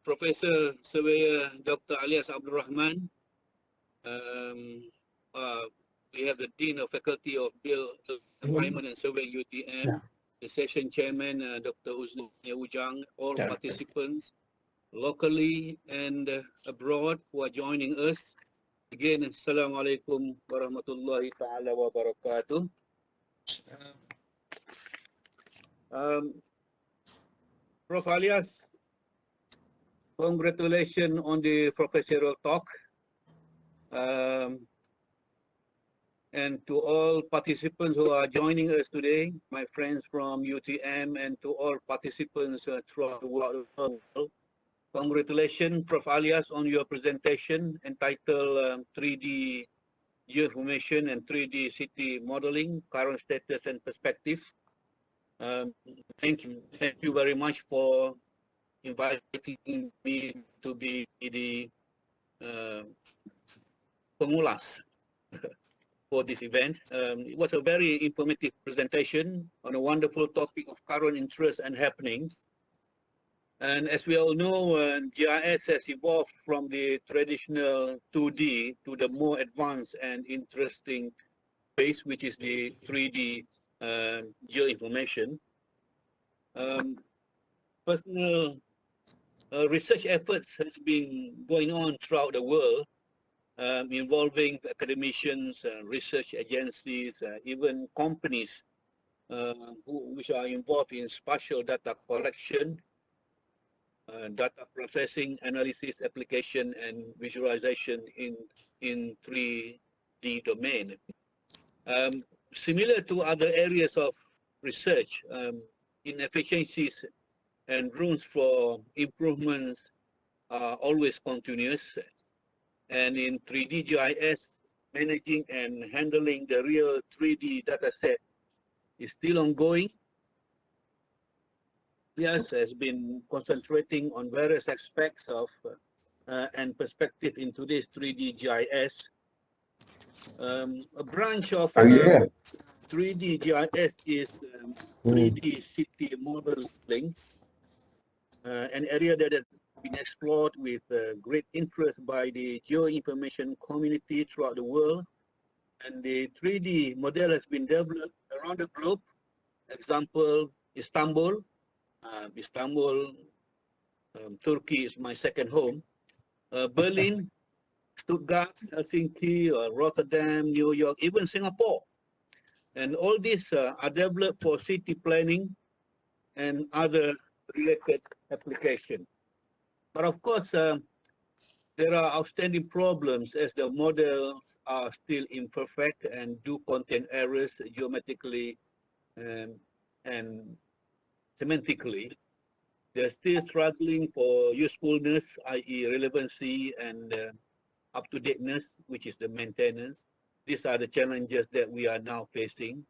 B: Professor Surveyor Dr. Alias Abdulrahman. We have the Dean of Faculty of Build Environment and Surveying UTM, the session chairman, Dr. Uzne Ujang, all participants locally and abroad who are joining us. Again, Assalamualaikum warahmatullahi ta'ala wabarakatuh. Prof. Alias, congratulations on the professorial talk. And to all participants who are joining us today, my friends from UTM, and to all participants throughout the world, congratulations, Prof. Alias, on your presentation entitled 3D Geoinformation and 3D City Modeling, Current Status and Perspective. Thank you very much for inviting me to be the pengulas for this event. It was a very informative presentation on a wonderful topic of current interest and happenings. And as we all know, GIS has evolved from the traditional 2D to the more advanced and interesting phase, which is the 3D geoinformation. Personal research efforts has been going on throughout the world, involving academicians, research agencies, even companies which are involved in spatial data collection, data processing, analysis, application, and visualization in 3D domain. Similar to other areas of research, inefficiencies and rooms for improvements are always continuous. And in 3D GIS, managing and handling the real 3D dataset is still ongoing. Alias has been concentrating on various aspects of and perspective in today's 3D GIS. A branch of 3D GIS is 3D city modeling, an area that has been explored with great interest by the geoinformation community throughout the world. And the 3D model has been developed around the globe. Example, Istanbul. Turkey is my second home. Berlin, Stuttgart, Helsinki, Rotterdam, New York, even Singapore. And all these are developed for city planning and other related applications. But of course, there are outstanding problems as the models are still imperfect and do contain errors geometrically and semantically. They're still struggling for usefulness, i.e. relevancy and up-to-dateness, which is the maintenance. These are the challenges that we are now facing.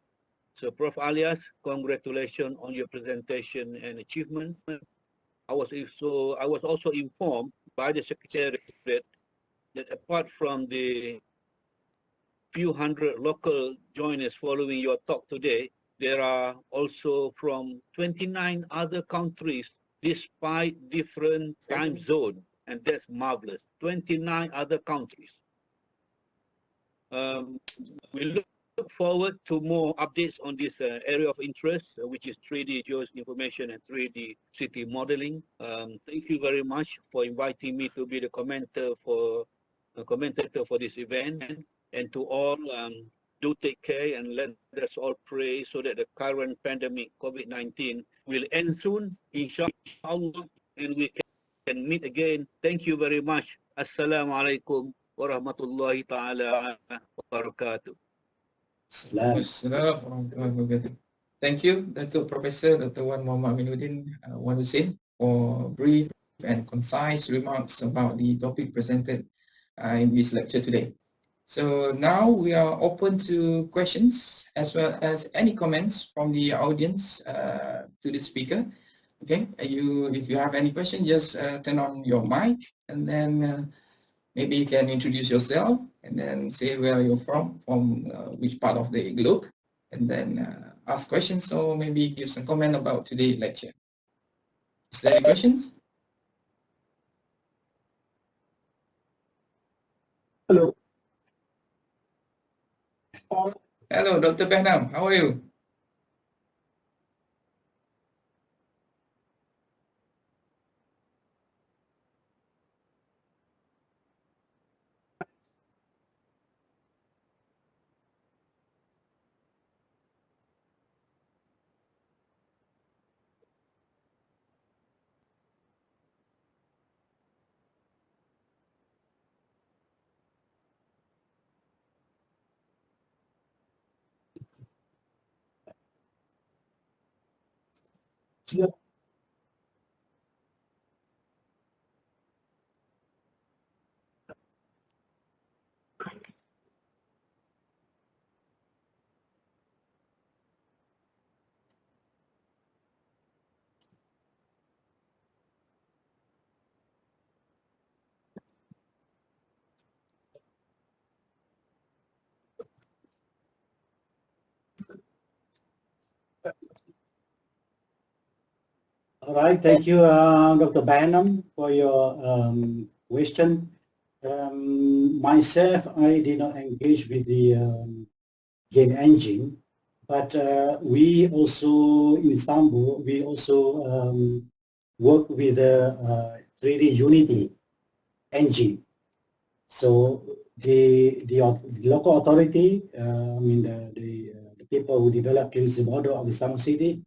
B: So Prof. Alias, congratulations on your presentation and achievements. I was also informed by the Secretariat that apart from the few hundred local joiners following your talk today, there are also from 29 other countries despite different time zone, and that's marvelous. 29 other countries. We look forward to more updates on this area of interest, which is 3D geoinformation and 3D city modeling. Thank you very much for inviting me to be the commentator for this event. And to all, do take care and let us all pray so that the current pandemic, COVID-19, will end soon, inshallah, and we can meet again. Thank you very much. Assalamu alaikum warahmatullahi ta'ala wabarakatuh.
C: Thank you, Dr. Professor Dr. Wan Muhammad Aminuddin Wan Hussein, for brief and concise remarks about the topic presented in this lecture today. So now we are open to questions as well as any comments from the audience to the speaker. Okay, if you have any question, just turn on your mic and then maybe you can introduce yourself and then say where you're from which part of the globe, and then ask questions or maybe give some comment about today's lecture. Is there any questions?
A: Hello.
C: Hello, Dr. Behnam. How are you?
A: Yeah. right. Thank you, Dr. Banham, for your question. Myself, I did not engage with the game engine, but we also in Istanbul, we also work with the 3D Unity engine. So the local authority, I mean the people who developed this model of Istanbul City,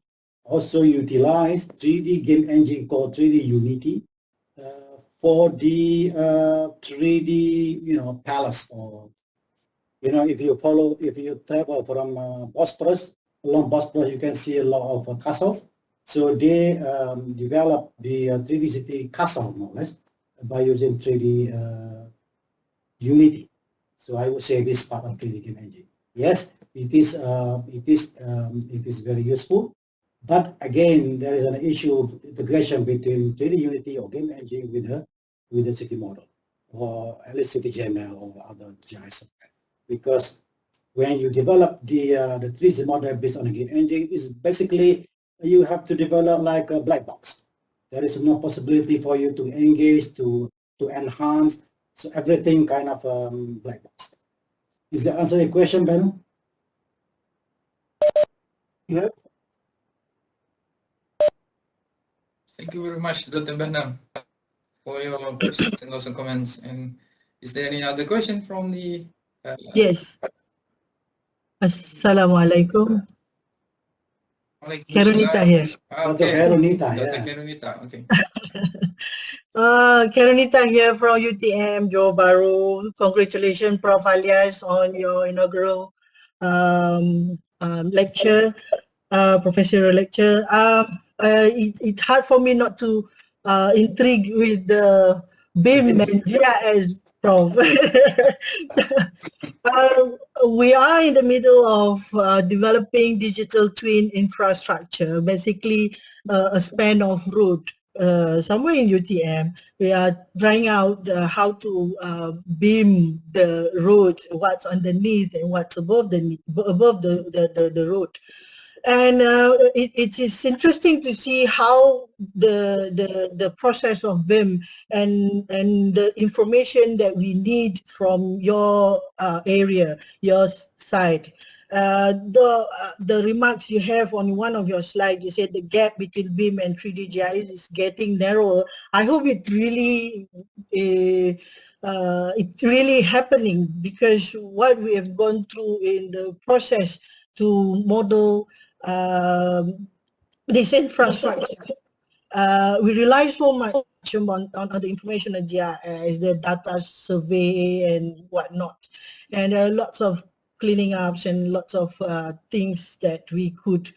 A: also utilize 3D game engine called 3D Unity for the 3D palace, or if you travel from Bosporus, along Bosporus you can see a lot of castles. So they develop the 3D city castle more or less by using 3D Unity. So I would say this part of 3D game engine. Yes, it is very useful, but again there is an issue of integration between 3D Unity or game engine with the city model, or at least city GML or other GIS software. Because when you develop the 3D model based on a game engine, is basically you have to develop like a black box. There is no possibility for you to engage, to enhance. So everything kind of black box. Is that answer your question, Ben? Yeah.
C: Thank you very much, Dr. Banham, for your questions and also comments. And is there any other question from the?
F: Yes. Assalamualaikum. Karunita here.
A: Dr. Karunita,
C: Dr.
A: yeah.
C: Karunita, okay.
F: Karunita here from UTM, Johor Bahru. Congratulations, Prof. Alias, on your inaugural lecture, professorial lecture. It's hard for me not to intrigue with the BIM and GIS, Prof. We are in the middle of developing digital twin infrastructure, basically a span of road somewhere in UTM. We are trying out how to beam the road, what's underneath and what's above the road. And it is interesting to see how the process of BIM and the information that we need from your area, your side. The remarks you have on one of your slides, you said the gap between BIM and 3D GIS is getting narrower. I hope it really it's really happening, because what we have gone through in the process to model this infrastructure, we rely so much on the information of GIS, the data survey and whatnot, and there are lots of cleaning ups and lots of things that we could,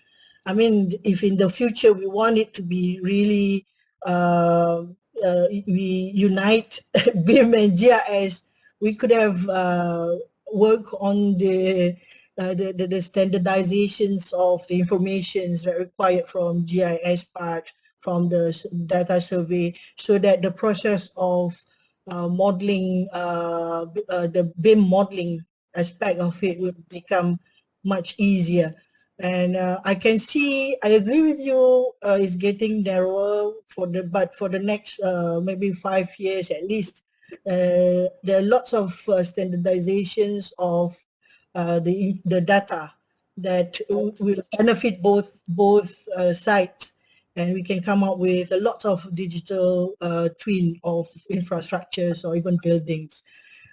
F: I mean, if in the future we want it to be really we unite BIM and GIS, we could have work on the standardizations of the informations that are required from GIS part, from the data survey, so that the process of modeling, the BIM modeling aspect of it will become much easier. And I can see, I agree with you, it's getting narrower but for the next maybe 5 years at least, there are lots of standardizations of the data that will benefit both sides, and we can come up with a lot of digital twin of infrastructures or even buildings.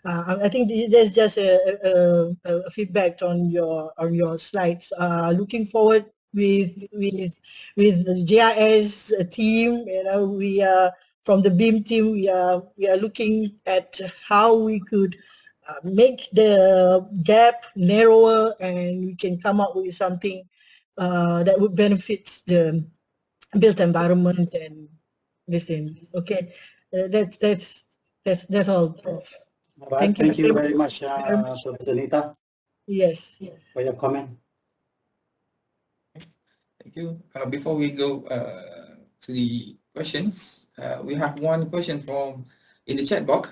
F: I think there's just a feedback on your slides. Looking forward with the GIS team. We are from the BIM team. We are looking at how we could make the gap narrower, and we can come up with something that would benefit the built environment and this thing. Okay, that's all, Prof.
A: All right. Thank you very much, Professor Nita.
F: Yes.
A: For your comment.
C: Thank you. Before we go to the questions, we have one question from in the chat box,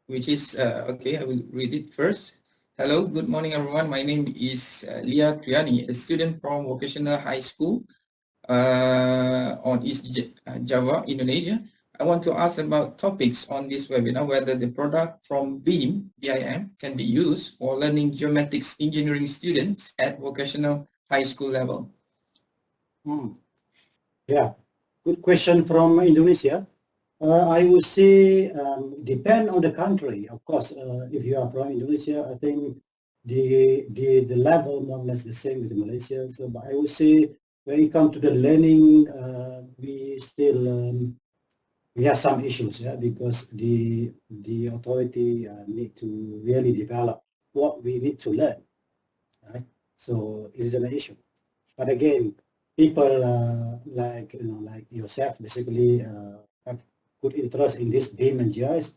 C: which is okay. I will read it first. Hello, good morning, everyone. My name is Lia Triani, a student from Vocational High School. on East Java, Indonesia. I want to ask about topics on this webinar, whether the product from BIM can be used for learning geomatics engineering students at vocational high school level.
A: Yeah, good question from Indonesia. I would say depend on the country. Of course, if you are from Indonesia, I think the level more or less the same as Malaysia. So, but I would say when it comes to the learning, we still we have some issues, yeah, because the authority need to really develop what we need to learn, right? So it is an issue. But again, people like like yourself basically have good interest in this BIM and GIS.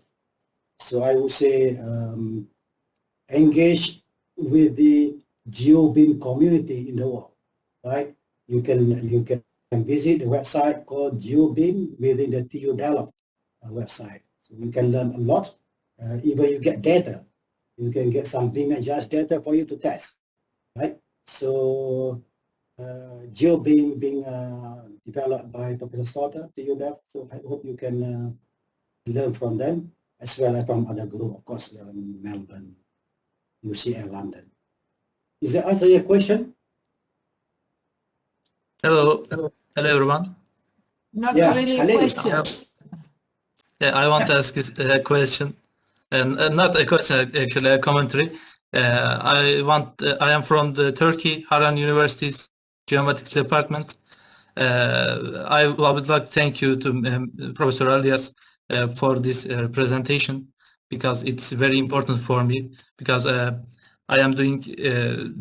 A: So I would say engage with the GeoBIM community in the world, right? You can visit the website called GeoBIM within the TU Dialog website. So you can learn a lot. Even you get data, you can get some BIM and GIS data for you to test, right? So GeoBIM being developed by Professor Slaughter, TU Dev. So I hope you can learn from them as well as from other group, of course, Melbourne, UCL London. Is that answer your question?
G: Hello everyone.
H: Not
A: Yeah,
H: really a
A: Khalil.
H: question.
G: Yeah, I want to ask you a question, and not a question, actually a commentary. I am from the Turkey, Harran University's Geomatics Department. I would like to thank you to Professor Alias for this presentation, because it's very important for me, because I am doing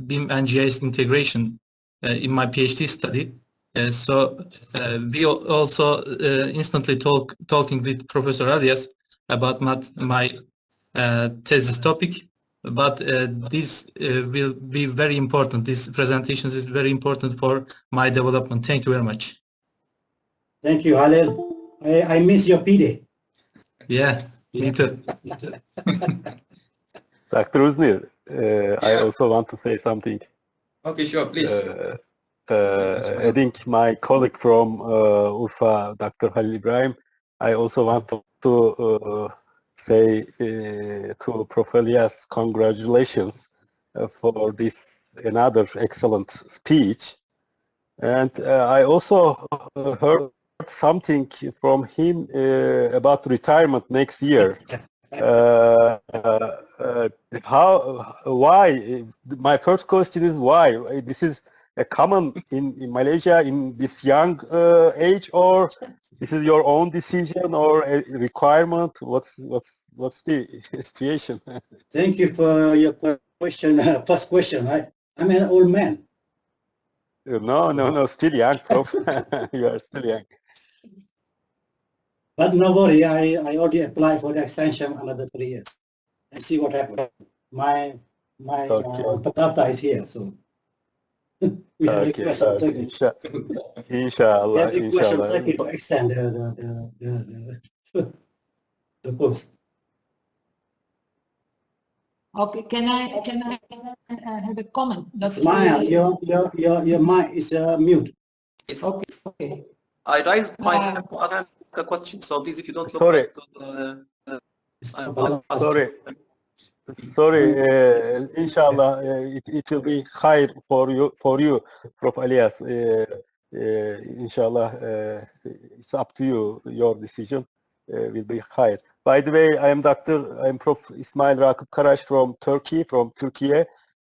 G: BIM and GIS integration in my PhD study. So we also instantly talking with Professor Alias about my thesis topic, but this will be very important. This presentation is very important for my development. Thank you very much.
A: Thank you, Halil. I miss your PD.
G: Yeah, me too.
E: Dr. Uznir, I also want to say something.
C: Okay, sure, please.
E: Adding my colleague from Urfa, Dr. Halil Ibrahim, I also want to say to Prof. Alias, congratulations for this another excellent speech. And I also heard something from him about retirement next year. Why? My first question is why? This is a common in Malaysia in this young age, or this is your own decision or a requirement? What's the situation?
A: Thank you for your question. First question, right? I'm an old man.
E: No, still young, Prof. You are still young.
A: But no worry, I already applied for the extension another 3 years. And see what happens. My data is here, so we have request of Turkey.
E: Inshallah.
A: We have request of Turkey to extend the post.
H: Okay, can I have a comment? That's
A: Maya,
H: really...
A: your mic is mute.
H: Okay.
I: I raised my hand to ask a question, so please, if you don't look
E: Sorry. Sorry, inshallah, it will be khair for you, Prof. Alias. Inshallah, it's up to you. Your decision will be khair. By the way, I'm Prof. Ismail Rakip Karash from Turkey,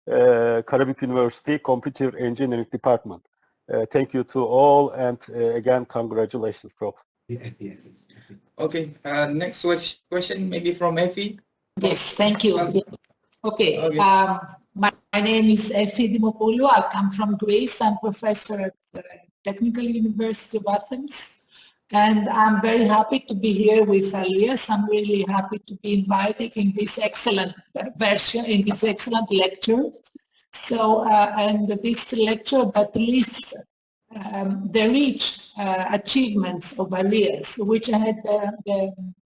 E: Karabük University, Computer Engineering Department. Thank you to all, and again, congratulations, Prof.
C: Okay, next question maybe from Effie.
H: Yes, thank you. Okay, my name is Effie Dimopoulou. I come from Greece. I'm professor at the Technical University of Athens. And I'm very happy to be here with Alias. I'm really happy to be invited in this excellent version, in this excellent lecture. So, and this lecture that lists the rich achievements of Alias, which I had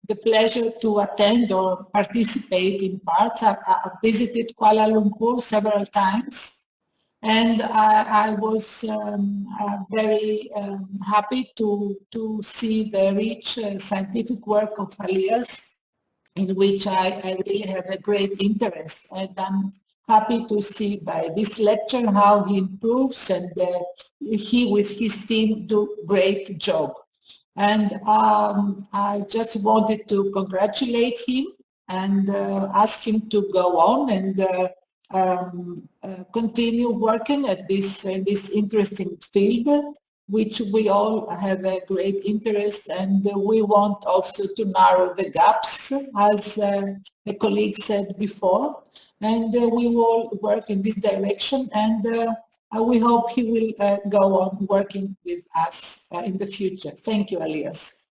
H: the pleasure to attend or participate in parts. I've visited Kuala Lumpur several times. And I was very happy to see the rich scientific work of Alias, in which I really have a great interest. And I'm happy to see by this lecture how he improves, and he with his team do great job. And I just wanted to congratulate him and ask him to go on and continue working at this interesting field, which we all have a great interest, and we want also to narrow the gaps, as a colleague said before, and we will work in this direction, and we hope he will go on working with us in the future. Thank you, Alias.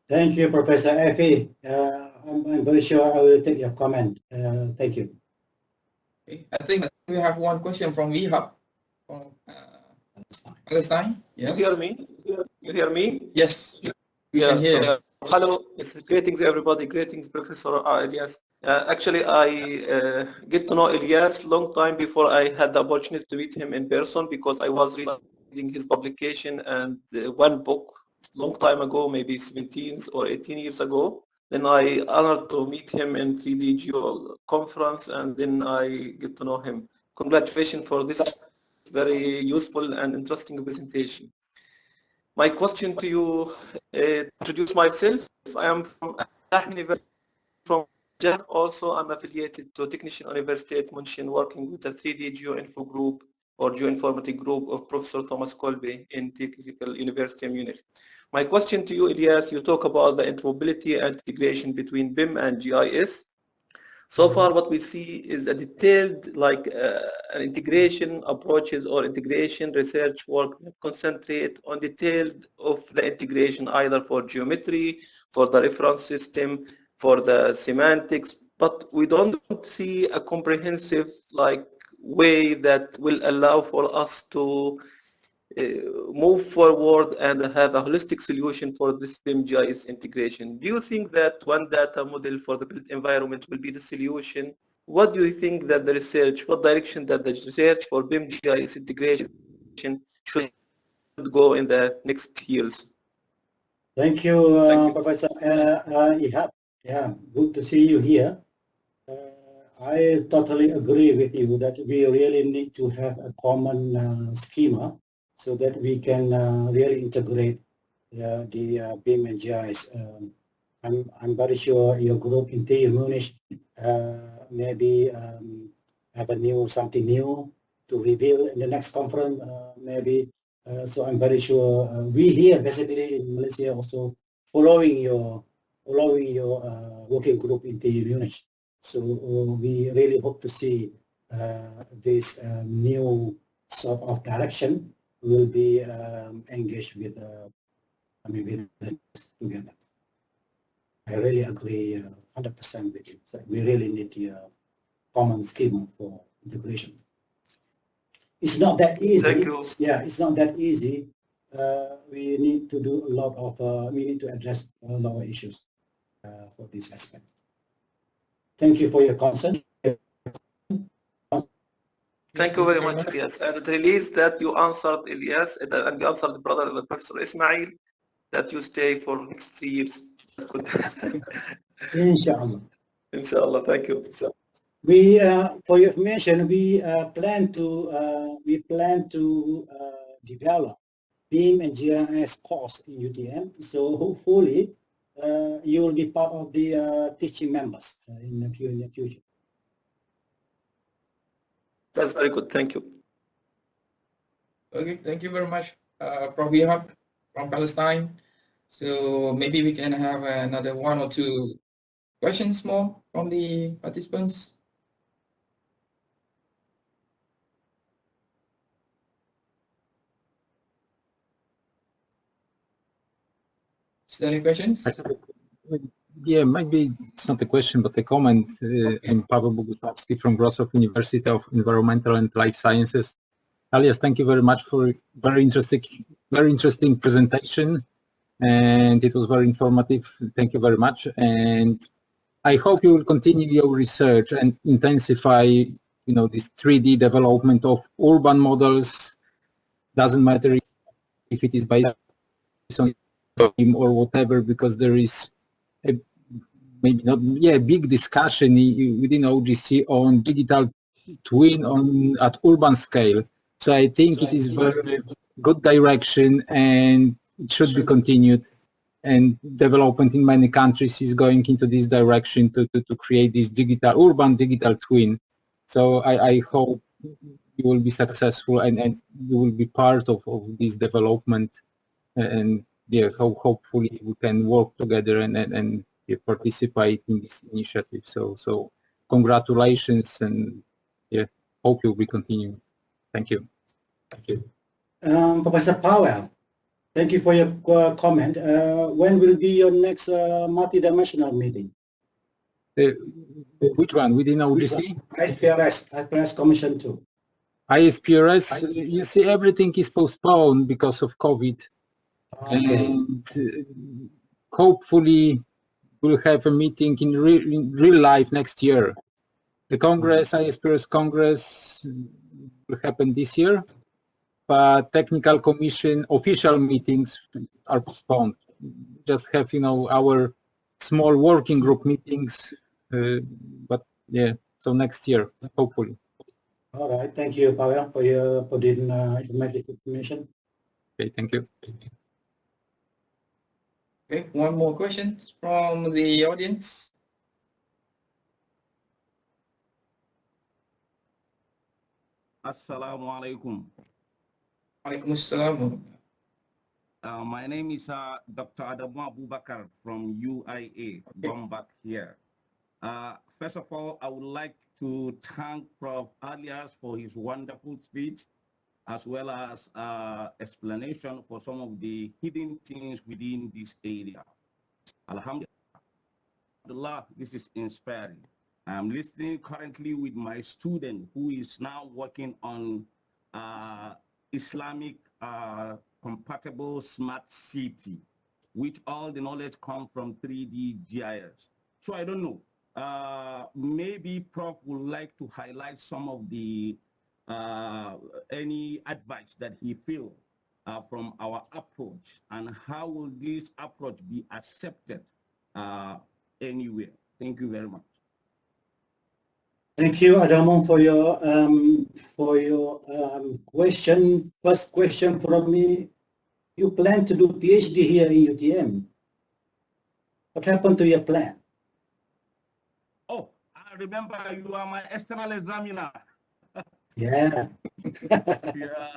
A: Thank you, Professor Effie. I'm very sure I will take your comment. Thank you.
C: Okay. I think we have one question from Vihab from Palestine. Yes.
I: You hear me? You hear me?
C: Yes.
I: Yeah. So, hello. Greetings, everybody. Greetings, Professor Elias. Actually, I get to know Elias long time before I had the opportunity to meet him in person, because I was reading his publication and one book long time ago, maybe 17 or 18 years ago. Then I honored to meet him in 3D Geo conference, and then I get to know him. Congratulations for this very useful and interesting presentation. My question to you, to introduce myself, I am from University from Jeddah. Also, I'm affiliated to Technician University at München, working with the 3D Geoinfo group or Geoinformatoin group of Professor Thomas Kolbe in Technical University of Munich. My question to you, Elias, you talk about the interoperability and integration between BIM and GIS. So far, what we see is a detailed, like an integration approaches or integration research work that concentrate on details of the integration, either for geometry, for the reference system, for the semantics, but we don't see a comprehensive way that will allow for us to move forward and have a holistic solution for this BIM GIS integration. Do you think that one data model for the built environment will be the solution? What do you think that the research, what direction that the research for BIM GIS integration should go in the next years?
A: Thank you, Professor Ihab. Yeah, good to see you here. I totally agree with you that we really need to have a common schema so that we can really integrate the BIM and GIS. I'm very sure your group in TU Munich maybe have something new to reveal in the next conference, maybe. So I'm very sure we here basically in Malaysia also following your working group in TU Munich. So we really hope to see this new sort of direction will be engaged with together. I really agree 100% with you. So we really need a common schema for integration. It's not that easy.
I: Thank you.
A: Yeah, it's not that easy. We need to do a lot of, we need to address a lot of issues for this aspect. Thank you for your concern.
I: Thank you very much, Elias. And it released that you answered Elias and you answered the brother Professor Ismail that you stay for next 3 years. That's good.
A: Inshallah.
I: Inshallah. Thank you.
A: We, for your information, we plan to develop BIM and GIS course in UTM. So hopefully, you will be part of the teaching members in the future.
I: That's very good. Thank you.
C: Okay, thank you very much, Prof. Ihab from Palestine. So maybe we can have another 1 or 2 questions more from the participants. Is there any questions?
J: Yeah, maybe it's not a question, but a comment. I'm Paweł Bogusławski from Wrocław University of Environmental and Life Sciences. Alias, thank you very much for very interesting presentation, and it was very informative. Thank you very much, and I hope you will continue your research and intensify this 3D development of urban models. Doesn't matter if it is based on or whatever, because there is a maybe not big discussion within OGC on digital twin at urban scale. So I think it is very good direction, and it should be continued. And development in many countries is going into this direction to create this urban digital twin. So I hope you will be successful and you will be part of this development, and hopefully we can work together and participate in this initiative. So congratulations, and hope you'll be continuing. Thank you. Thank you.
A: Professor Powell, thank you for your comment. When will be your next multidimensional meeting?
J: Which one? Within OGC?
A: ISPRS Commission 2.
J: ISPRS, you see, everything is postponed because of COVID.
A: Okay.
J: And hopefully we'll have a meeting in real life next year. The Congress, ISPRS Congress, will happen this year, but technical commission official meetings are postponed. Just have, our small working group meetings, but so next year, hopefully.
A: All right, thank you, Pavel, for your putting information.
J: Okay, thank you.
C: Okay, one more question from the audience.
K: Assalamu alaikum.
C: Waalaikumsalam.
K: My name is Dr. Adamu Abubakar from UIA, Gombak here. First of all, I would like to thank Prof. Alias for his wonderful speech, as well as explanation for some of the hidden things within this area. Alhamdulillah, this is inspiring. I'm listening currently with my student who is now working on Islamic compatible smart city, which all the knowledge comes from 3D GIS. So I don't know, maybe Prof would like to highlight some of the any advice that he feels from our approach, and how will this approach be accepted anywhere. Thank you very much.
A: Thank you, Adamu, for your question. First question from me: you plan to do PhD here in UTM? What happened to your plan?
K: Oh, I remember you are my external examiner.
A: Yeah.
K: Yeah.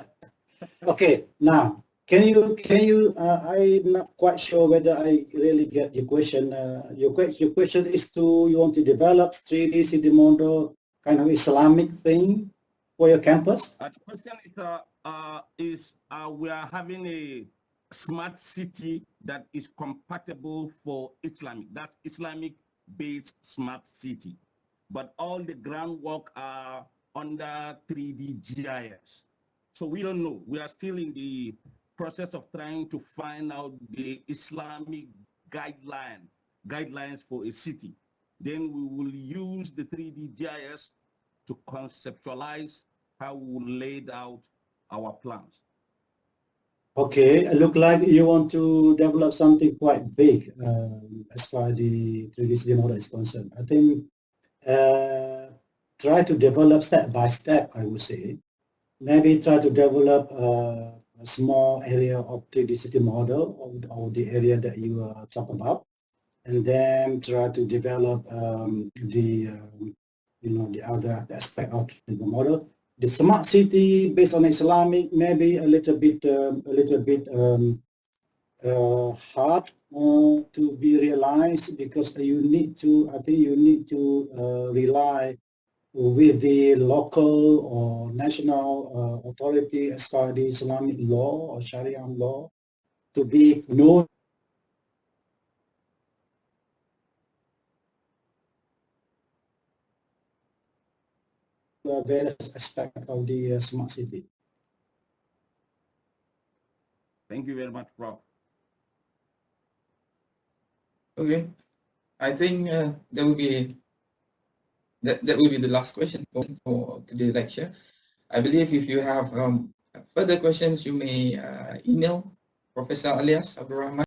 A: Okay. Now, can you? I'm not quite sure whether I really get your question. Your question is you want to develop 3D city model, kind of Islamic thing for your campus?
K: The question is we are having a smart city that is compatible for Islamic. That's Islamic-based smart city. But all the groundwork are under 3D GIS. So we don't know. We are still in the process of trying to find out the Islamic guidelines for a city. Then we will use the 3D GIS to conceptualize how we laid out our plans.
A: Okay, it look like you want to develop something quite big as far as the 3D city model is concerned. I think try to develop step by step, I would say. Maybe try to develop a small area of 3D city model of the area that you talk about, and then try to develop the other aspect of the model. The smart city based on Islamic maybe a little bit hard to be realized, because you need to rely with the local or national authority as far as the Islamic law or Sharia law to be known various aspects of the smart city.
K: Thank you very much, Prof.
C: Okay, I think there will be that will be the last question for today's lecture. I believe if you have further questions, you may email Professor Alias Abdulrahman